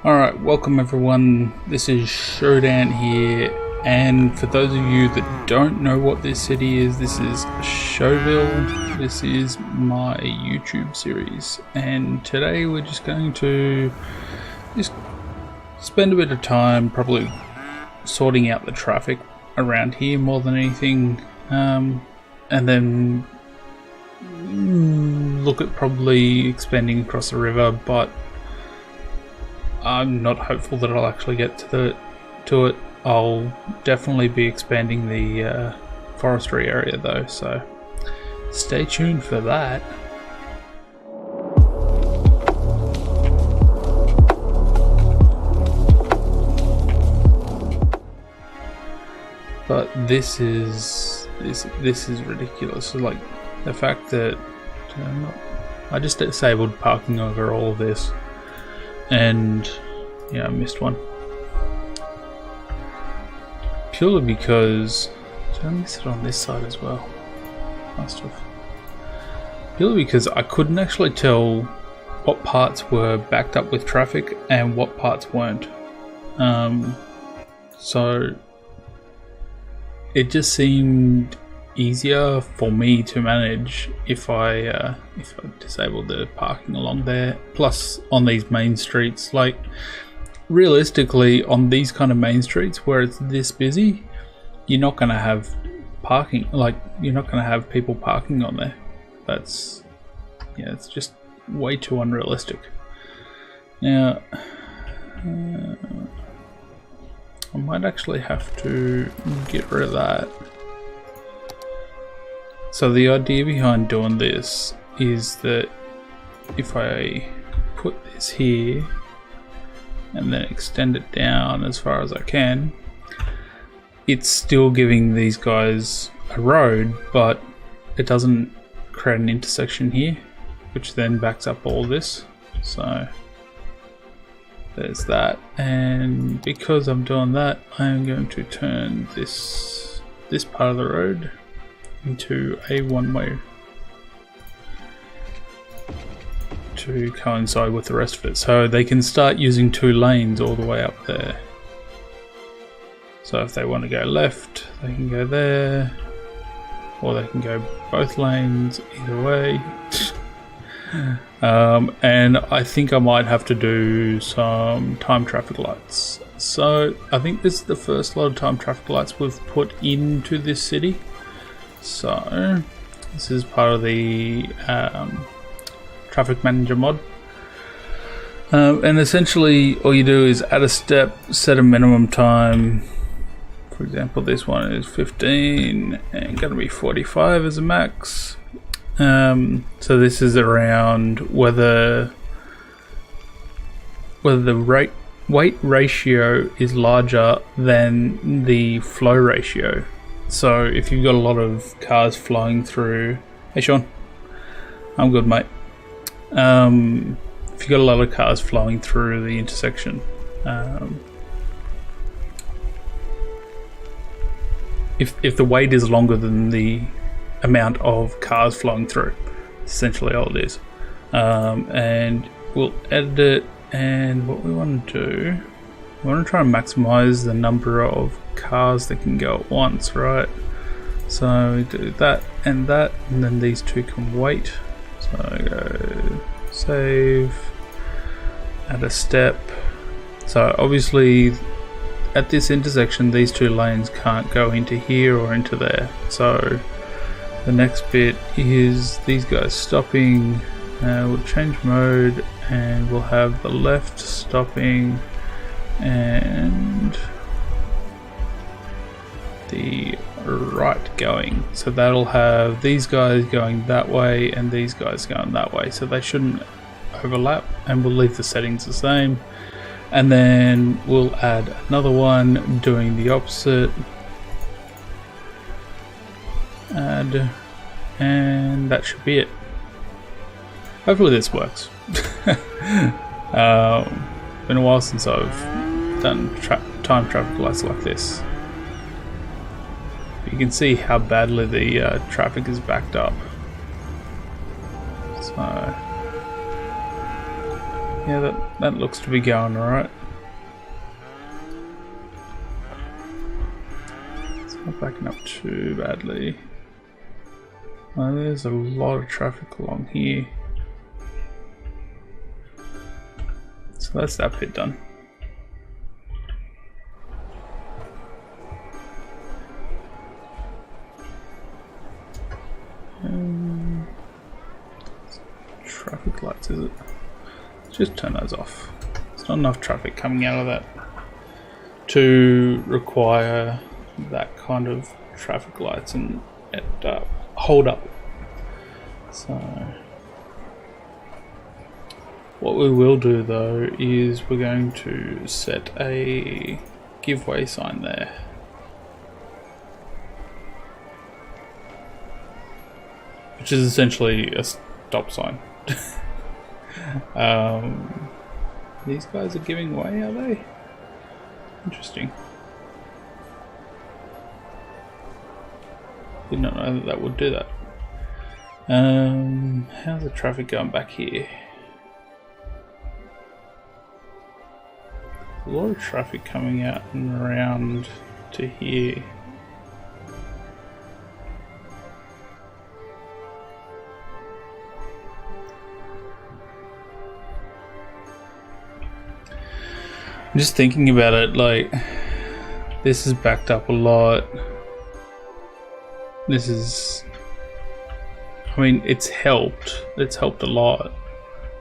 Alright, welcome everyone. This is Showdan here, and for those of you that don't know what this city is, this is Showville. This is my YouTube series, and today we're just going to spend a bit of time probably sorting out the traffic around here more than anything, and then look at probably expanding across the river, but I'm not hopeful that I'll actually get to it. I'll definitely be expanding the forestry area though, so stay tuned for that. But this is ridiculous. So, like, the fact that I just disabled parking over all of this. And yeah, I missed one. Purely because did I miss it on this side as well? Must have. Purely because I couldn't actually tell what parts were backed up with traffic and what parts weren't. So it just seemed easier for me to manage if I disabled the parking along there. Plus on these main streets, like realistically on these kind of main streets where it's this busy, you're not going to have parking, like you're not going to have people parking on there. That's, yeah, it's just way too unrealistic. Now I might actually have to get rid of that. So the idea behind doing this is that if I put this here and then extend it down as far as I can, it's still giving these guys a road, but it doesn't create an intersection here, which then backs up all this. So there's that, and because I'm doing that, I'm going to turn this part of the road into a one-way to coincide with the rest of it, so they can start using 2 lanes all the way up there. So if they want to go left, they can go there, or they can go both lanes, either way. And I think I might have to do some time traffic lights. So I think this is the first lot of time traffic lights we've put into this city. So this is part of the traffic manager mod, and essentially all you do is add a step, set a minimum time. For example, this one is 15 and going to be 45 as a max. So this is around whether the weight ratio is larger than the flow ratio. So if you've got a lot of cars flowing through, hey Sean, I'm good mate. If you've got a lot of cars flowing through the intersection, if the weight is longer than the amount of cars flowing through, essentially all it is. And we'll edit it, and what we want to do, we want to try and maximize the number of cars that can go at once, right? So we do that, and then these two can wait. So I go save, add a step. So obviously at this intersection these 2 lanes can't go into here or into there. So the next bit is these guys stopping. We'll change mode and we'll have the left stopping and the right going. So that'll have these guys going that way and these guys going that way, so they shouldn't overlap, and we'll leave the settings the same. And then we'll add another one doing the opposite. Add, and that should be it. Hopefully this works. Been a while since I've done time traffic lights like this. You can see how badly the traffic is backed up. So Yeah, that looks to be going alright. It's not backing up too badly. Oh, there's a lot of traffic along here. So that's that bit done. Traffic lights, is it? Just turn those off. There's not enough traffic coming out of that to require that kind of traffic lights and hold up. So what we will do though is we're going to set a giveaway sign there. Which is essentially a stop sign. These guys are giving way, are they? Interesting. Did not know that would do that. How's the traffic going back here? A lot of traffic coming out and around to here. I'm just thinking about it, like, this is backed up a lot. This is, I mean, it's helped a lot.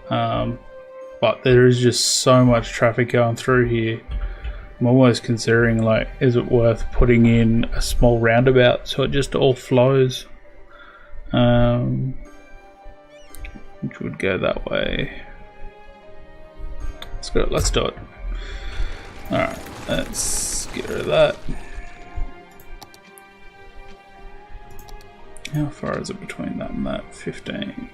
But there is just so much traffic going through here. I'm almost considering, like, is it worth putting in a small roundabout so it just all flows? Which would go that way. Let's do it. Alright, let's get rid of that. How far is it between that and that? 15.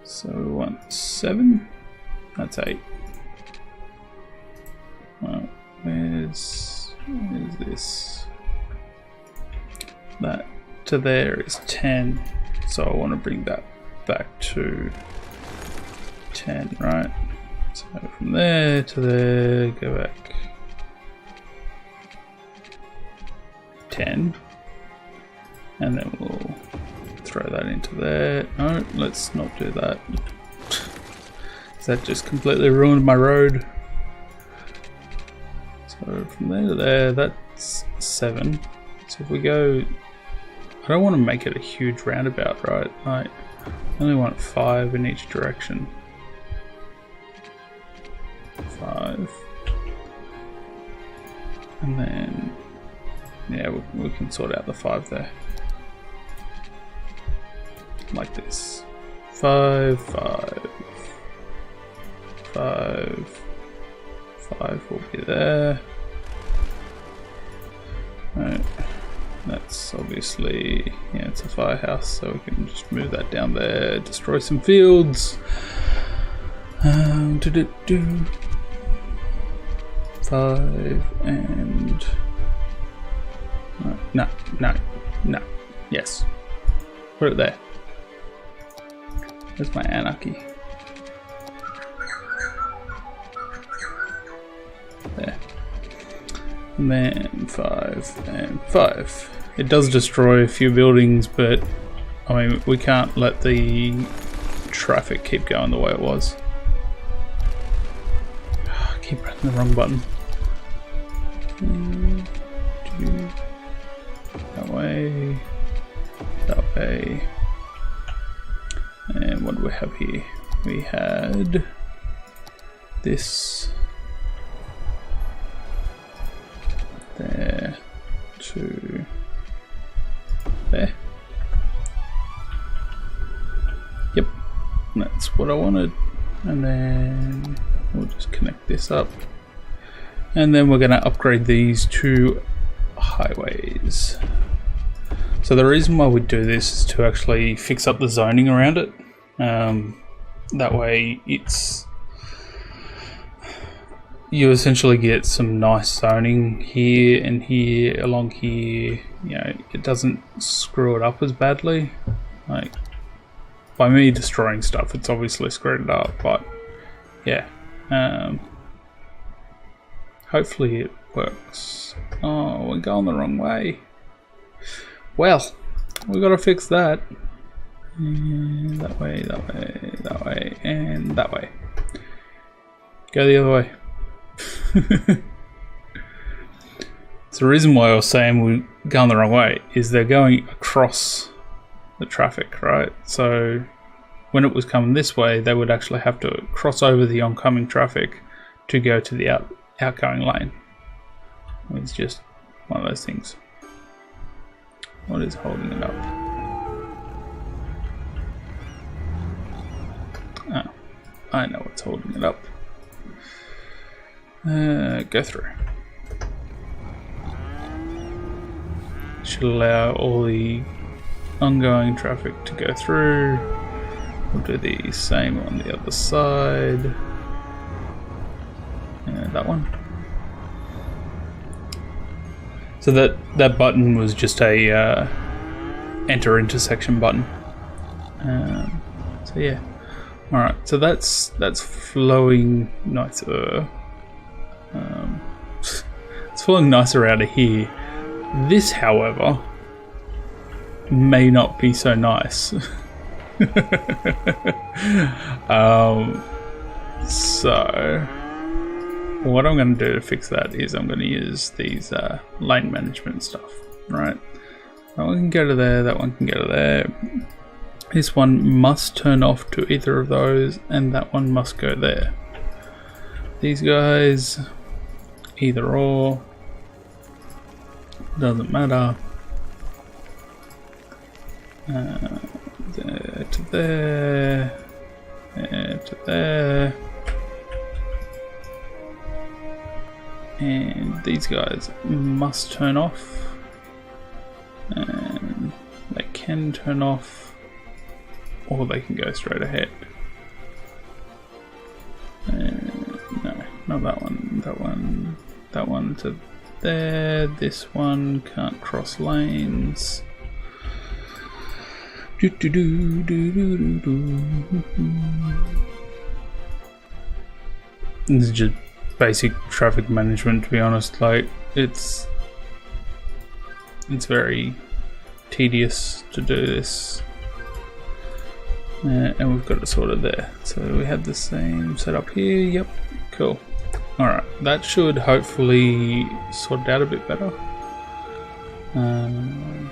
So we want 7. That's 8. Well, where's this? That to there is 10. So I want to bring that back to 10, right? So from there to there, go back 10, and then we'll throw that into there. No, let's not do that. That just completely ruined my road. So from there to there, that's 7. So if we go, I don't want to make it a huge roundabout, right? I only want 5 in each direction. 5, and then yeah, we can sort out the 5 there, like this. 5, 5, 5, 5 will be there. Right. That's obviously, yeah, it's a firehouse, so we can just move that down there, destroy some fields. 5 and no. Yes, put it there. There's my anarchy. There. And then 5 and 5. It does destroy a few buildings, but I mean, we can't let the traffic keep going the way it was. I keep pressing the wrong button. That way. And what do we have here? We had this there to there. Yep, that's what I wanted. And then we'll just connect this up. And then we're going to upgrade these to highways. So the reason why we do this is to actually fix up the zoning around it. That way you essentially get some nice zoning here and here, along here. You know, it doesn't screw it up as badly. Like, by me destroying stuff, it's obviously screwed it up, but yeah. Hopefully it works. Oh, we're going the wrong way. Well, we gotta fix that. And that way, that way, that way, and that way. Go the other way. So the reason why I was saying we're going the wrong way is they're going across the traffic, right? So when it was coming this way, they would actually have to cross over the oncoming traffic to go to the outgoing lane. It's just one of those things. What is holding it up? Oh, I know what's holding it up. Go through. Should allow all the ongoing traffic to go through. We'll do the same on the other side. And that one. So that button was just a enter intersection button. So yeah. Alright, so that's flowing nicer. It's flowing nicer out of here. This, however, may not be so nice. So what I'm going to do to fix that is I'm going to use these lane management stuff, right? That one can go to there, that one can go to there. This one must turn off to either of those, and that one must go there. These guys, either or, doesn't matter. There to there, there to there. And these guys must turn off, and they can turn off, or they can go straight ahead. No, not that one, that one, that one to there. This one can't cross lanes. This is just basic traffic management, to be honest. Like, it's very tedious to do this, and we've got it sorted there. So we have the same setup here. Yep, cool. All right, that should hopefully sort it out a bit better. I'm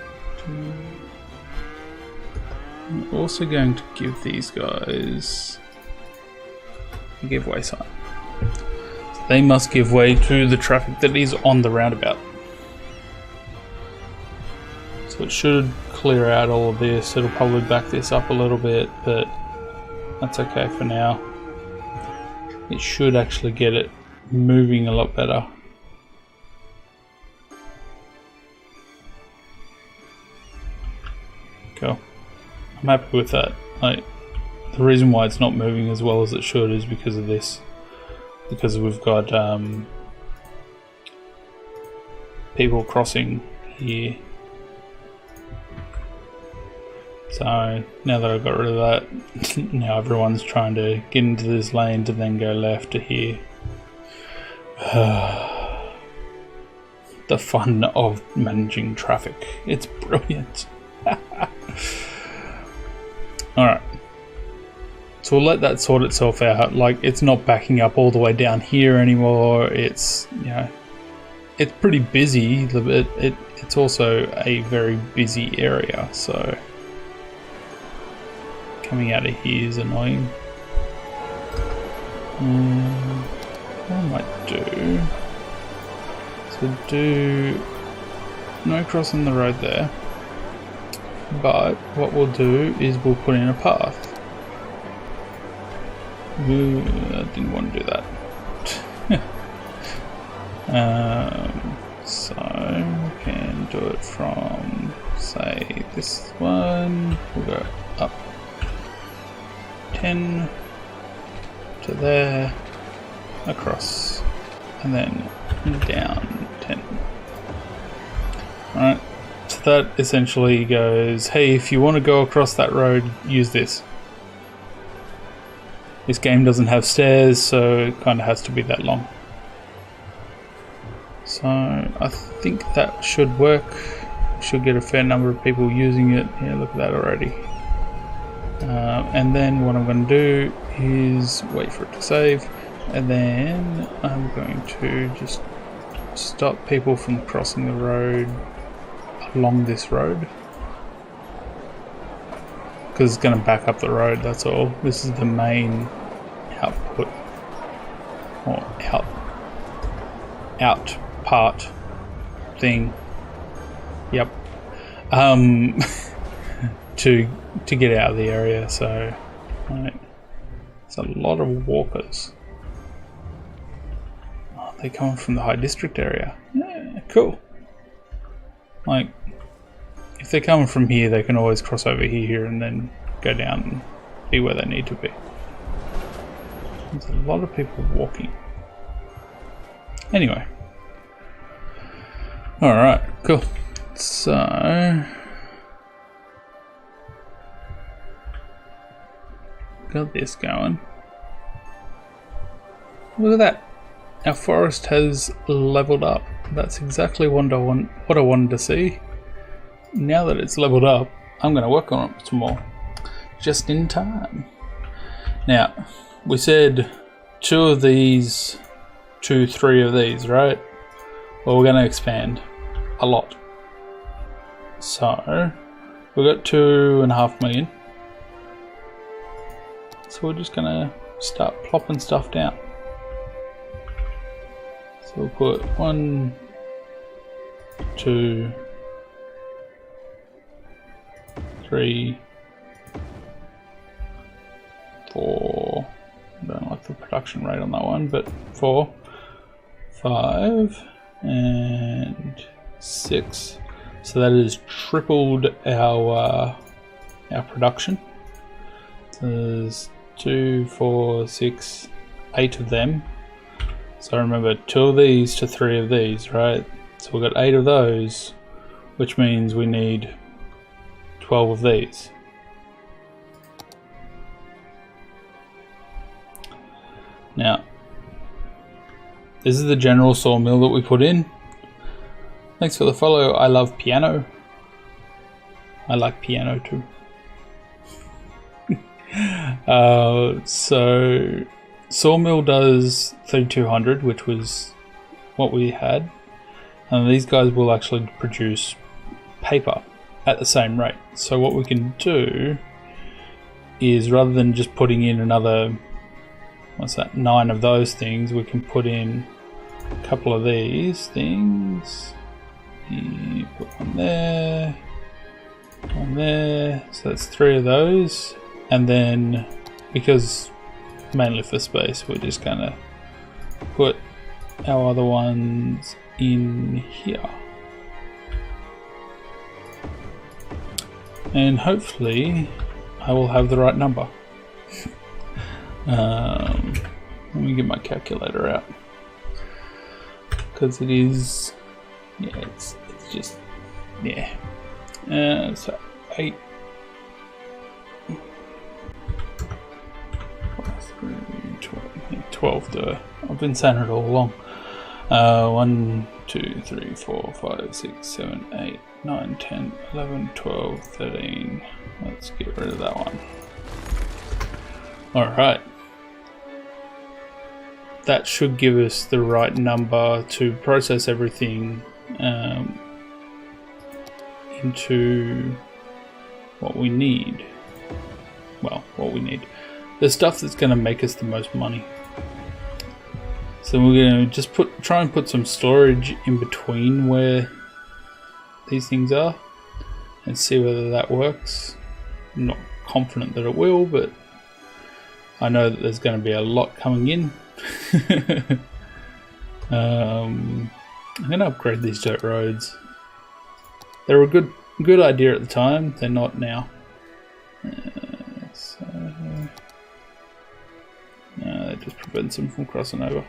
also going to give these guys a giveaway sign. So they must give way to the traffic that is on the roundabout. So it should clear out all of this. It'll probably back this up a little bit, but that's okay for now. It should actually get it moving a lot better. Cool. I'm happy with that. Like, the reason why it's not moving as well as it should is because of this. Because we've got people crossing here. So now that I've got rid of that, now everyone's trying to get into this lane to then go left to here. The fun of managing traffic. It's brilliant. Alright. So we'll let that sort itself out. Like, it's not backing up all the way down here anymore. It's, you know, it's pretty busy, but it's also a very busy area, so coming out of here is annoying. What I might do, so do no crossing the road there, but what we'll do is we'll put in a path. Ooh, I didn't want to do that. So we can do it from, say, this one. We'll go up 10 to there, across, and then down 10. Alright, so that essentially goes, hey, if you want to go across that road, use this. This game doesn't have stairs, so it kind of has to be that long. So I think that should work. Should get a fair number of people using it. Yeah, look at that already. And then what I'm going to do is wait for it to save, and then I'm going to just stop people from crossing the road along this road, because it's going to back up the road, that's all. This is the main output, or out part thing. Yep. To get out of the area, so right. It's a lot of walkers. Oh, they're coming from the High District area. Yeah, cool. Like, if they're coming from here, they can always cross over here and then go down and be where they need to be. There's a lot of people walking. Anyway. Alright, cool. So got this going. Look at that. Our forest has leveled up. That's exactly what I wanted to see. Now that it's leveled up, I'm going to work on it some more. Just in time. Now, we said 2 of these, 3 of these, right? Well, we're going to expand a lot. So, we've got 2.5 million. So we're just gonna start plopping stuff down. So we'll put 1, 2, 3, 4. I don't like the production rate on that one, but 4, 5, and 6. So that has tripled our production. So there's 2, 4, 6, 8 of them. So remember, 2 of these to 3 of these, right? So we've got 8 of those, which means we need 12 of these. Now, this is the general sawmill that we put in. Thanks for the follow. I love piano. I like piano too. So sawmill does 3200, which was what we had, and these guys will actually produce paper at the same rate. So what we can do is, rather than just putting in another, 9 of those things, we can put in a couple of these things. You put one there, so that's 3 of those. And then, because mainly for space, we're just gonna put our other ones in here. And hopefully I will have the right number. Let me get my calculator out, because it is, yeah, it's just, yeah. So 8. 12 to, I've been saying it all along. 1, 2, 3, 4, 5, 6, 7, 8, 9, 10, 11, 12, 13. Let's get rid of that one. Alright. That should give us the right number to process everything into what we need. Well, what we need. The stuff that's going to make us the most money. So we're going to just try and put some storage in between where these things are and see whether that works. I'm not confident that it will, but I know that there's going to be a lot coming in. I'm going to upgrade these dirt roads. They were a good idea at the time. They're not now. No, that just prevents them from crossing over.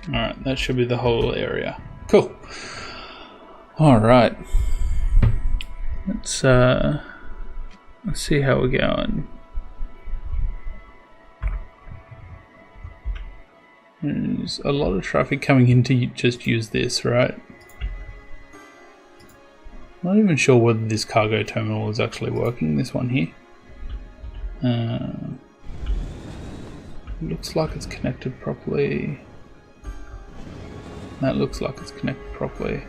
Alright, that should be the whole area. Cool. Alright. Let's Let's see how we're going. There's a lot of traffic coming in to just use this, right? Not even sure whether this cargo terminal is actually working, this one here. Looks like it's connected properly. That looks like it's connected properly.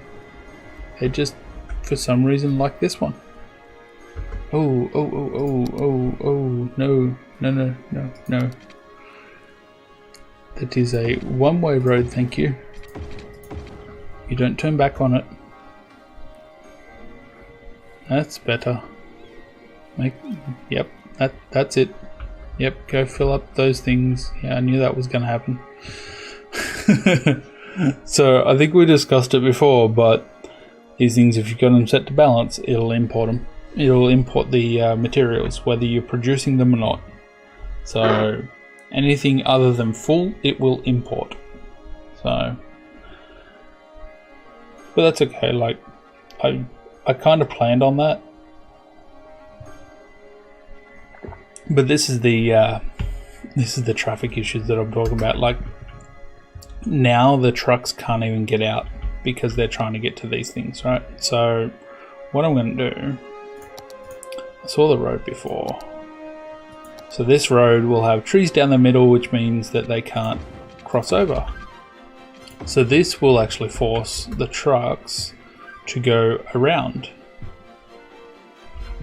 They just, for some reason, like this one. Oh, no. That is a one-way road, thank you. You don't turn back on it. That's better. Yep, that's it. Yep, go fill up those things. Yeah, I knew that was going to happen. So I think we discussed it before, but these things, if you've got them set to balance, it'll import them. It'll import the materials, whether you're producing them or not. So anything other than full, it will import. So, but that's okay. Like, I kind of planned on that. But this is the traffic issues that I'm talking about. Like, now the trucks can't even get out because they're trying to get to these things, right? So what I'm going to do, I saw the road before. So this road will have trees down the middle, which means that they can't cross over. So this will actually force the trucks to go around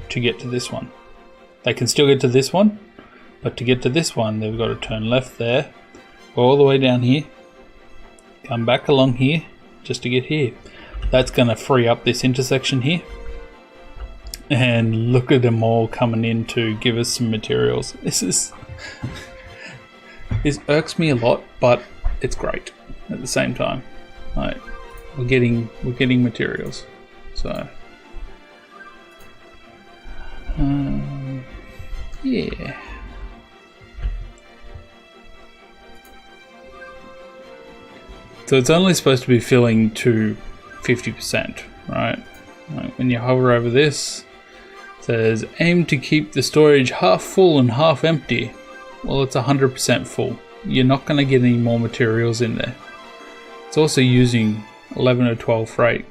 to get to this one. They can still get to this one, but to get to this one, they've got to turn left there, go all the way down here, come back along here, just to get here. That's going to free up this intersection here. And look at them all coming in to give us some materials. This irks me a lot, but it's great at the same time. Like, we're getting materials. So yeah. So it's only supposed to be filling to 50%, right? Like when you hover over this, it says aim to keep the storage half full and half empty. Well, it's 100% full. You're not going to get any more materials in there. It's also using 11 or 12 freight,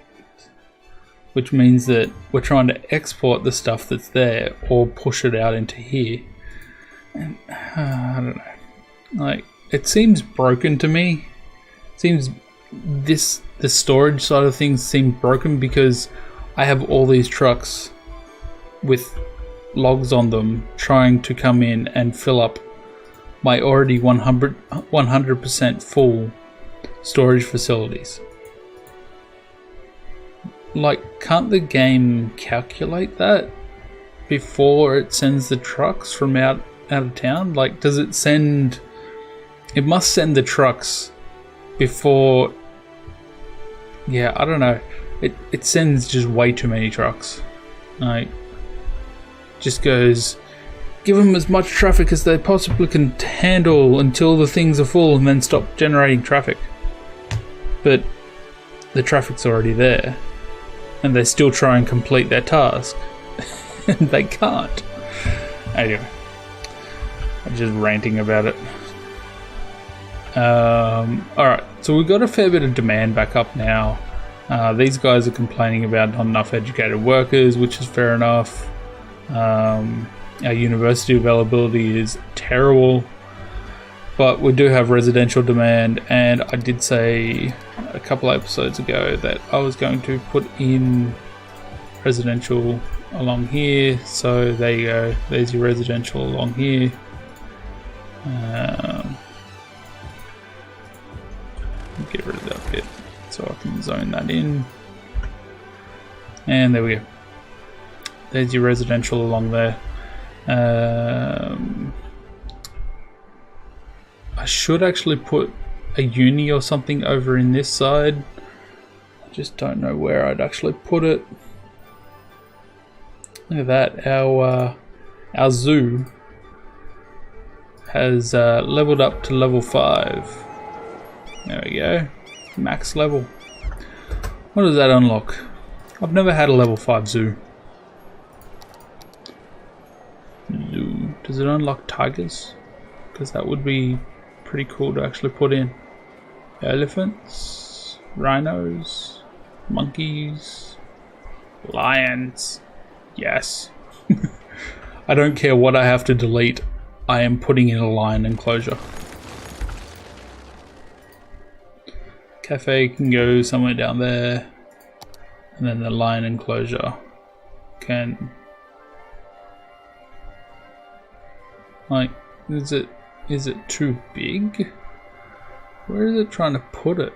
which means that we're trying to export the stuff that's there or push it out into here. And I don't know. Like, it seems broken to me. It seems the storage side of things seem broken because I have all these trucks with logs on them trying to come in and fill up my already 100% full storage facilities. Like, can't the game calculate that before it sends the trucks from out of town? Like, does it send... It must send the trucks before... Yeah, I don't know. It sends just way too many trucks. Like, just goes... Give them as much traffic as they possibly can handle until the things are full and then stop generating traffic. But the traffic's already there. And they still try and complete their task. And they can't. Anyway. I'm just ranting about it. Alright, so we've got a fair bit of demand back up now. These guys are complaining about not enough educated workers, which is fair enough. Our university availability is terrible. But we do have residential demand, and I did say a couple episodes ago that I was going to put in residential along here. So there you go. There's your residential along here. Get rid of that bit so I can zone that in. And there we go. There's your residential along there. I should actually put a uni or something over in this side. I just don't know where I'd actually put it. Look at that. Our zoo has leveled up to level 5. There we go. Max level. What does that unlock? I've never had a level 5 zoo. Does it unlock tigers? Because that would be pretty cool to actually put in. Elephants, rhinos, monkeys, lions. Yes. I don't care what I have to delete. I am putting in a lion enclosure. Cafe can go somewhere down there. And then the lion enclosure can... Like, is it too big? Where is it trying to put it?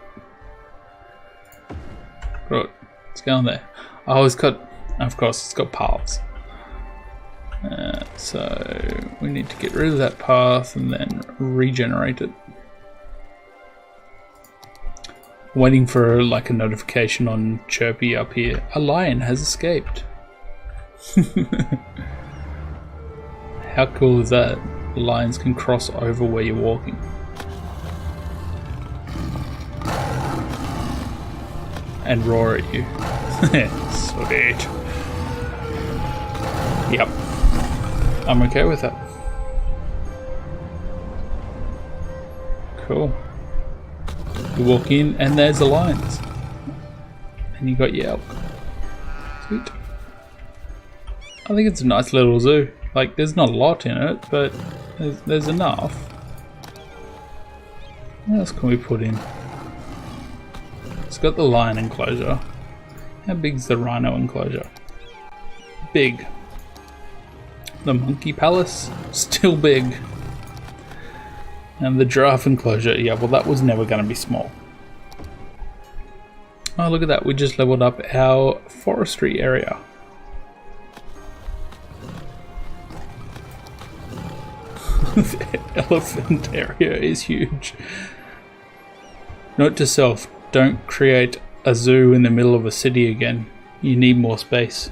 Right, it's going there. Oh, it's got, of course, it's got paths. So we need to get rid of that path and then regenerate it. Waiting for like a notification on Chirpy up here. A lion has escaped. How cool is that? The lions can cross over where you're walking. And roar at you. Sweet. Yep. I'm okay with that. Cool. You walk in and there's the lions. And you got your elk. Sweet. I think it's a nice little zoo. Like, there's not a lot in it, but there's enough. What else can we put in? It's got the lion enclosure. How big's the rhino enclosure? Big. The monkey palace? Still big. And the giraffe enclosure, yeah, well that was never going to be small. Oh, look at that, we just leveled up our forestry area. The elephant area is huge. Note to self, don't create a zoo in the middle of a city again. You need more space.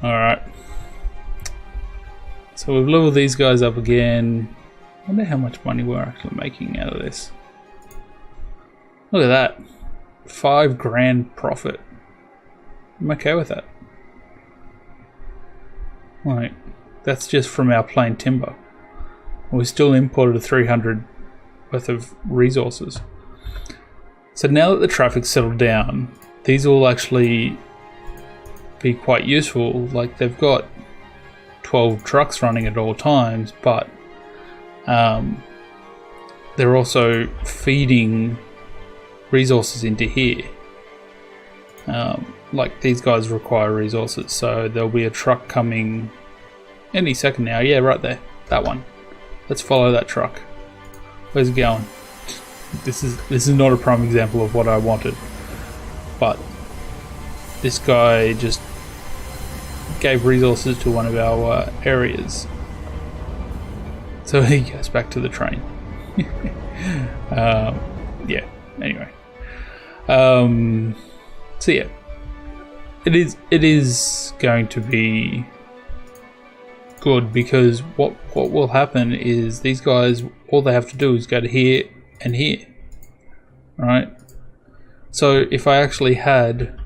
Alright. So we've leveled these guys up again. I wonder how much money we're actually making out of this. Look at that. 5 grand profit. I'm okay with that. Right. That's just from our plain timber. We still imported 300 worth of resources. So now that the traffic's settled down, these will actually be quite useful. Like, they've got 12 trucks running at all times, but they're also feeding resources into here. Like, these guys require resources, so there'll be a truck coming any second now. Yeah, right there. That one. Let's follow that truck. Where's it going? This is not a prime example of what I wanted, but this guy just gave resources to one of our areas, so he goes back to the train. Yeah. Anyway, so yeah, it is going to be good, because what will happen is these guys, all they have to do is go to here and here, right? So if I actually had,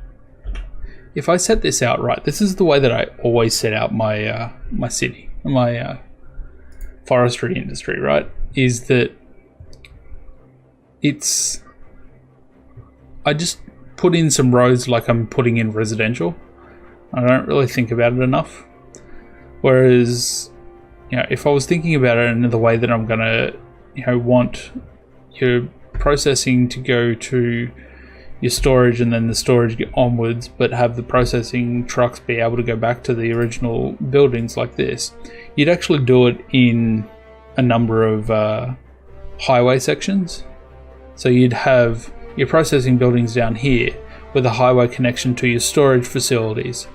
if I set this out right, this is the way that I always set out my my city, my forestry industry, right? Is that it's, I just put in some roads like I'm putting in residential. I don't really think about it enough. Whereas, you know, if I was thinking about it in the way that I'm gonna, you know, want your processing to go to your storage and then the storage onwards, but have the processing trucks be able to go back to the original buildings like this, you'd actually do it in a number of highway sections. So you'd have your processing buildings down here with a highway connection to your storage facilities.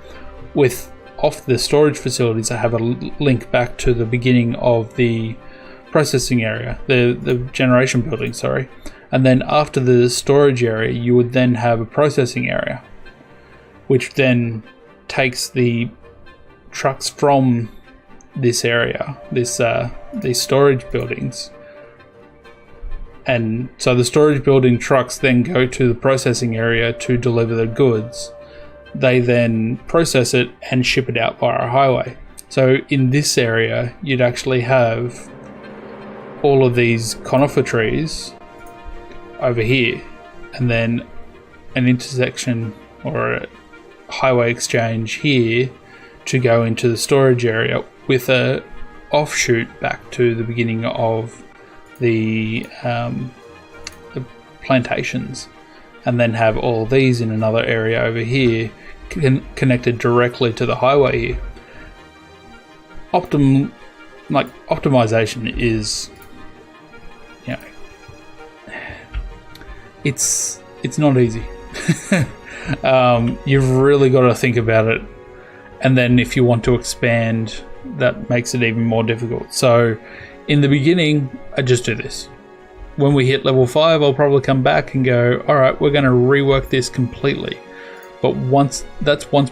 With off the storage facilities, I have a link back to the beginning of the processing area, the generation building, sorry. And then after the storage area, you would then have a processing area, which then takes the trucks from this area, these storage buildings. And so the storage building trucks then go to the processing area to deliver the goods. They then process it and ship it out via a highway. So in this area, you'd actually have all of these conifer trees over here, and then an intersection or a highway exchange here to go into the storage area with a offshoot back to the beginning of the plantations, and then have all these in another area over here connected directly to the highway here. Optimization is, you know, it's not easy. You've really got to think about it, and then if you want to expand, that makes it even more difficult. So in the beginning, I just do this. When we hit level 5, I'll probably come back and go, alright, we're going to rework this completely. But once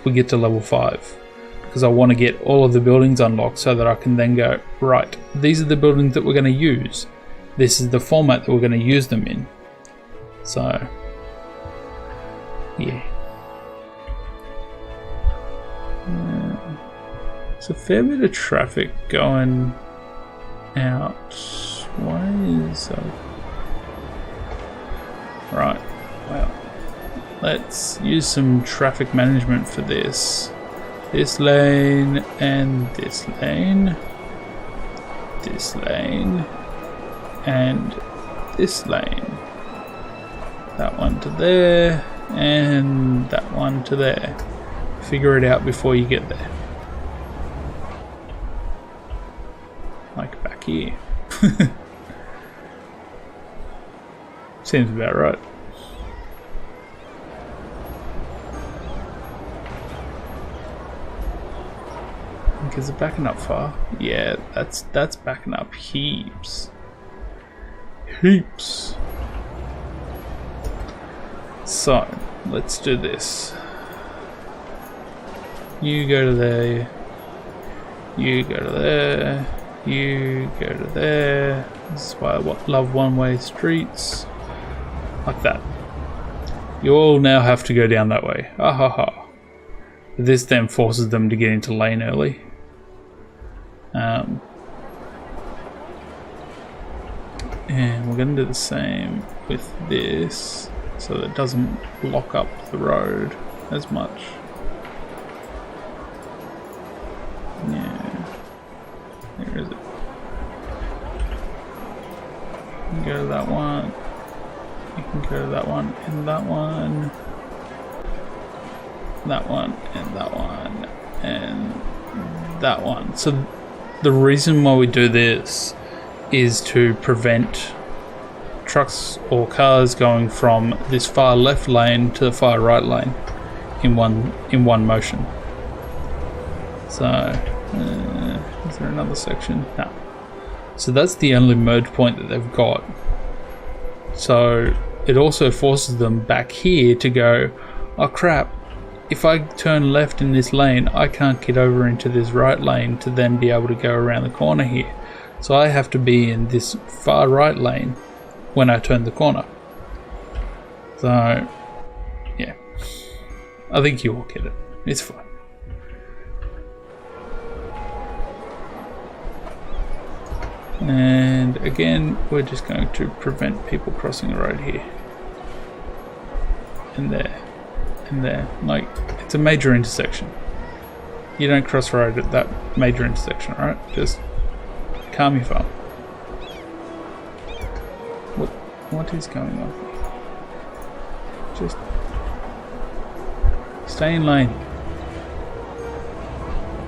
we get to level 5, because I want to get all of the buildings unlocked so that I can then go, right, these are the buildings that we're going to use. This is the format that we're going to use them in. So, yeah. There's a fair bit of traffic going out. Why is right, well, let's use some traffic management for this. This lane and this lane. This lane and this lane. That one to there and that one to there. Figure it out before you get there. Like back here. Seems about right. Is it backing up far? Yeah, that's backing up heaps. Heaps. So, let's do this. You go to there. You go to there. You go to there. This is why I love one-way streets. Like that. You all now have to go down that way. Ah ha ha. This then forces them to get into lane early. And we're going to do the same with this so that it doesn't block up the road as much. Yeah. Where is it? You can go to that one. You can go to that one and that one. That one and that one and that one. So the reason why we do this is to prevent trucks or cars going from this far left lane to the far right lane in one motion. So is there another section? No. So that's the only merge point that they've got. So it also forces them back here to go, oh crap, if I turn left in this lane, I can't get over into this right lane to then be able to go around the corner here. So I have to be in this far right lane when I turn the corner. So, yeah. I think you all get it. It's fine. And again, we're just going to prevent people crossing the road here. And there. And there. Like, it's a major intersection. You don't cross the road at that major intersection, alright? Just calm your phone. What is going on? Just stay in lane.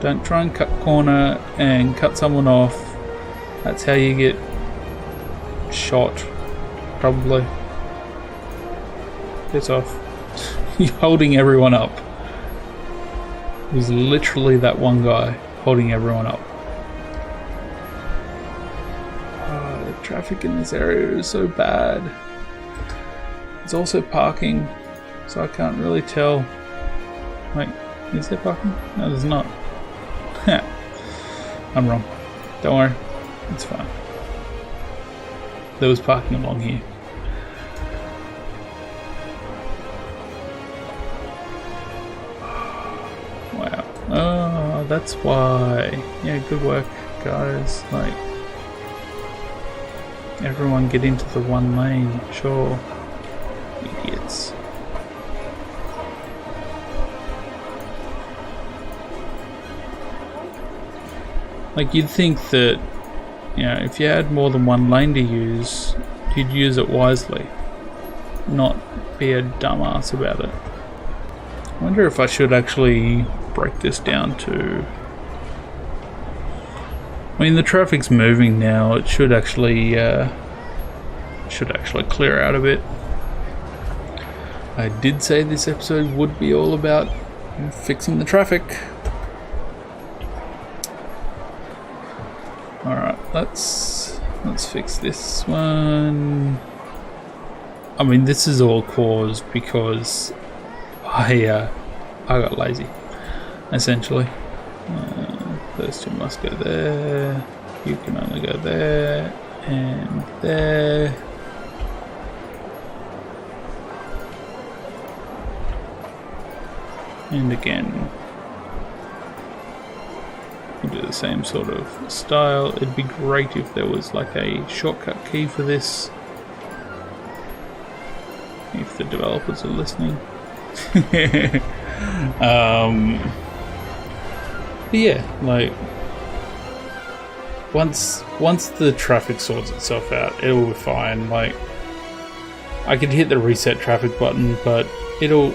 Don't try and cut corner and cut someone off. That's how you get shot, probably. Piss off. You're holding everyone up. It was literally that one guy holding everyone up. The traffic in this area is so bad. There's also parking, so I can't really tell. Wait, is there parking? No, there's not. I'm wrong. Don't worry. It's fine. There was parking along here. Wow. Oh, that's why. Yeah, good work, guys. Like, everyone get into the one lane, sure. Idiots. Like, you'd think that, you know, if you had more than one lane to use, you'd use it wisely, not be a dumbass about it. I wonder if I should actually break this down to... I mean, the traffic's moving now. It should actually clear out a bit. I did say this episode would be all about fixing the traffic. Alright, let's fix this one. I mean, this is all caused because I got lazy, essentially. Those two must go there. You can only go there and there. And again, we'll do the same sort of style. It'd be great if there was like a shortcut key for this, if the developers are listening. But yeah, like once the traffic sorts itself out, it'll be fine. Like, I could hit the reset traffic button, but it'll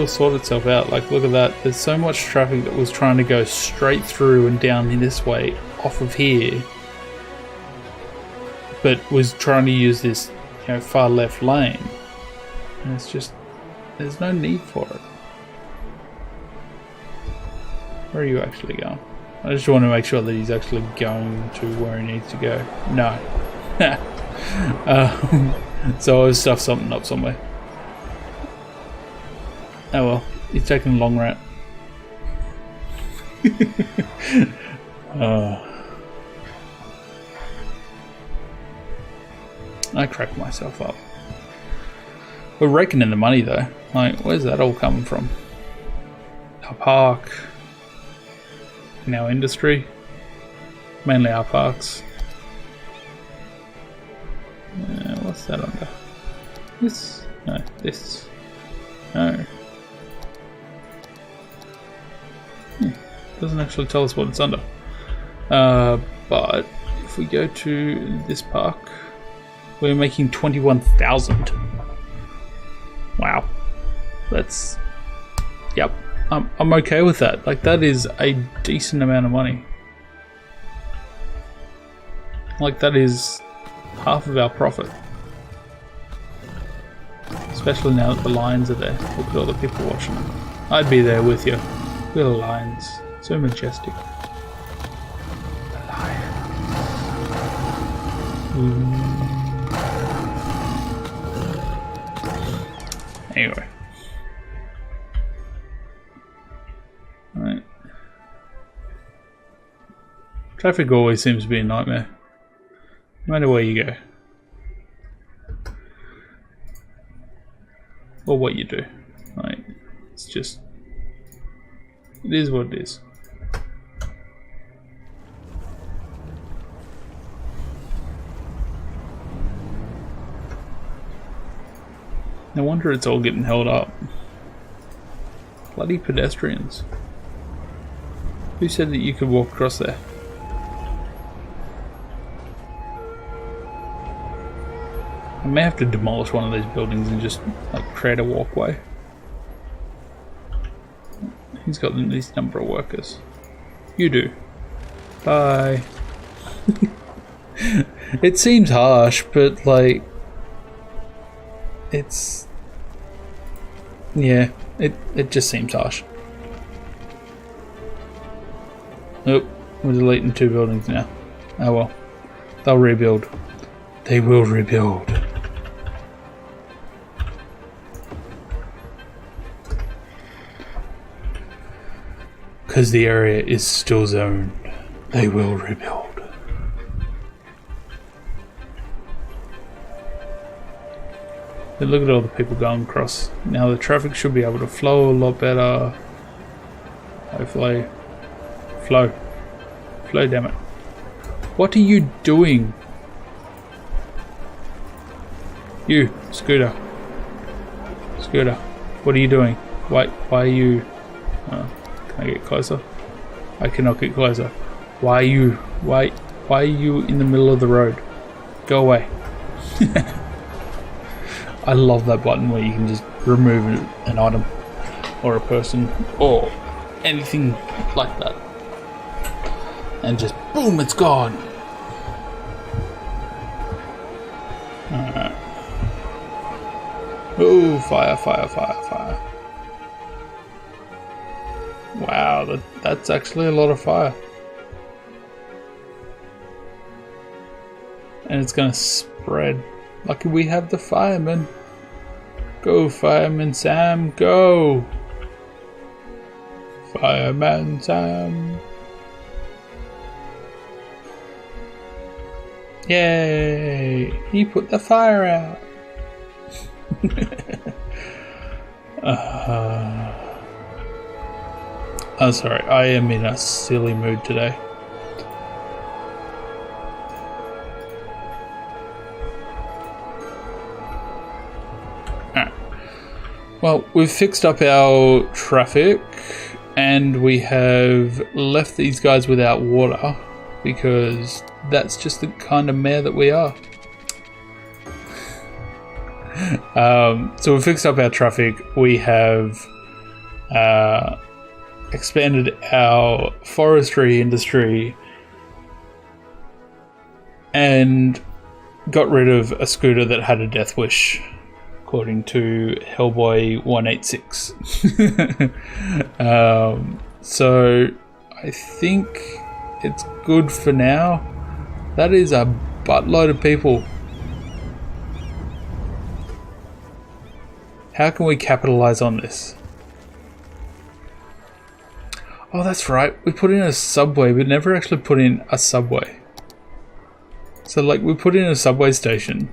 sort itself out. Like, look at that. There's so much traffic that was trying to go straight through and down in this way off of here, but was trying to use this, you know, far left lane. And it's just, there's no need for it. Where are you actually going? I just want to make sure that he's actually going to where he needs to go. No. So I'll stuff something up somewhere. Oh well, he's taking a long route. I cracked myself up. We're raking in the money though. Like, where's that all coming from? Our park. In our industry. Mainly our parks. What's that under? This? No, this. No. Doesn't actually tell us what it's under. But if we go to this park, we're making 21,000. Wow. That's... Yep. I'm okay with that. Like, that is a decent amount of money. Like, that is half of our profit. Especially now that the lions are there. Look at all the people watching them. I'd be there with you. Look at the lions. So majestic. The lion. Anyway. Right. Traffic always seems to be a nightmare. No matter where you go. Or what you do. Like, it's just... It is what it is. No wonder it's all getting held up. Bloody pedestrians. Who said that you could walk across there? I may have to demolish one of these buildings and just like create a walkway. He's got the least number of workers. You do. Bye. It seems harsh, but like it's... Yeah, it just seems harsh. Nope, we're deleting 2 buildings now. Oh well. They'll rebuild. They will rebuild. Because the area is still zoned. They will rebuild. But look at all the people going across. Now the traffic should be able to flow a lot better. Hopefully. Flow. Flow, damn it. What are you doing? You, Scooter. Scooter, what are you doing? Why are you... can I get closer? I cannot get closer. Why are you in the middle of the road? Go away. I love that button where you can just remove an item or a person or anything like that. And just boom, it's gone. Alright. Oh, fire, fire, fire, fire. Wow, that's actually a lot of fire. And it's gonna spread. Lucky we have the fireman. Go, Fireman Sam, go! Fireman Sam. Yay! He put the fire out. I'm sorry, I am in a silly mood today. Well, we've fixed up our traffic and we have left these guys without water because that's just the kind of mayor that we are. So we fixed up our traffic. We have expanded our forestry industry and got rid of a scooter that had a death wish, according to Hellboy 186. So I think it's good for now. That is a buttload of people. How can we capitalize on this? Oh, that's right. We put in a subway, but never actually put in a subway. So like we put in a subway station,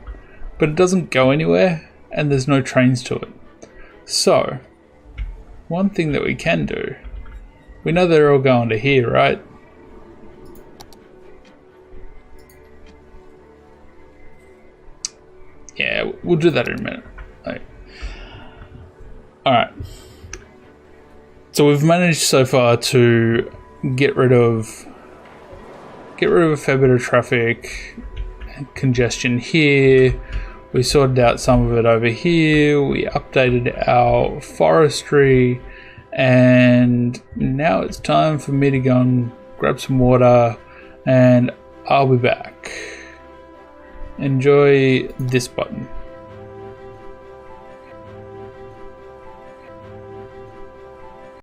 but it doesn't go anywhere and there's no trains to it. So one thing that we can do, we know they're all going to here, right? Yeah, we'll do that in a minute. Alright. So we've managed so far to get rid of a fair bit of traffic and congestion here. We sorted out some of it over here. We updated our forestry, and now it's time for me to go and grab some water, and I'll be back. Enjoy this button.